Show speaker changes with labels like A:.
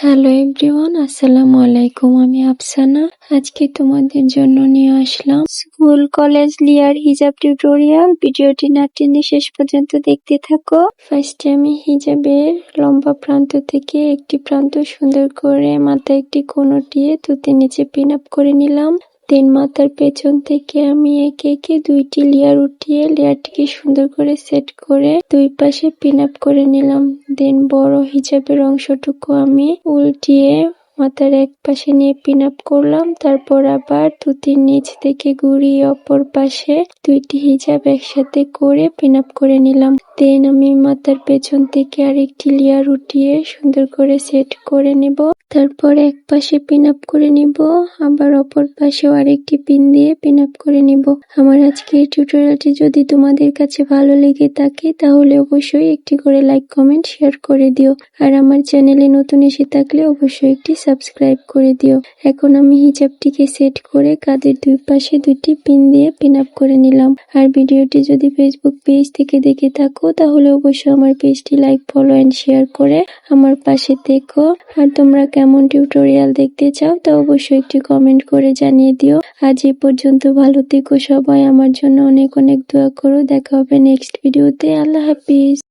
A: Hello everyone, আসসালামু আলাইকুম। আমি আফসানা। আজকে তোমাদের জন্য নিয়ে আসলাম স্কুল কলেজ লিয়ার হিজাব টিউটোরিয়াল। ভিডিওটি না টেনে শেষ পর্যন্ত দেখতে থাকো। ফার্স্টে আমি হিজাবের লম্বা প্রান্ত থেকে একটি প্রান্ত সুন্দর করে মাথায় একটি কোণ উঠিয়ে তুতির নিচে পিন আপ করে নিলাম। দেন মাথার পেছন থেকে আমি একে একে দুইটি লেয়ার উঠিয়ে লেয়ারটিকে সুন্দর করে সেট করে দুই পাশে পিন আপ করে নিলাম। দেন বড় হিজাবের অংশটুকু আমি উল্টিয়ে মাথার এক পাশে নিয়ে পিন আপ করলাম। তারপর আবার তুতির নিচ থেকে ঘুরিয়ে অপর পাশে দুইটি হিজাব একসাথে করে পিন আপ করে নিলাম। দেন আমি মাথার পেছন থেকে আরেকটি লেয়ার উঠিয়ে সুন্দর করে সেট করে নেব। তারপর এক পাশে পিন আপ করে নিব, আবার অপর পাশেও আরেকটি পিন দিয়ে পিন আপ করে নিব। আমার আজকের টিউটোরিয়ালটি যদি তোমাদের কাছে ভালো লেগে থাকে তাহলে অবশ্যই একটি করে লাইক, কমেন্ট, শেয়ার করে দিও। আর আমার চ্যানেলে নতুন এসে থাকলে অবশ্যই একটি সাবস্ক্রাইব করে দিও। এখন আমি হিজাবটিকে সেট করে কাঁধের দুই পাশে দুইটি পিন দিয়ে পিন আপ করে নিলাম। আর ভিডিওটি যদি ফেসবুক পেজ থেকে দেখে থাকো তাহলে অবশ্যই আমার পেজটি লাইক, ফলো এন্ড শেয়ার করে আমার পাশে থেকো। আর তোমরা কেমন টিউটোরিয়াল দেখতে চাও তা অবশ্যই একটি কমেন্ট করে জানিয়ে দিও। আজ এ পর্যন্ত, ভালো থেকো সবাই। আমার জন্য অনেক অনেক দোয়া করো। দেখা হবে নেক্সট ভিডিওতে। আল্লাহ হাফিজ।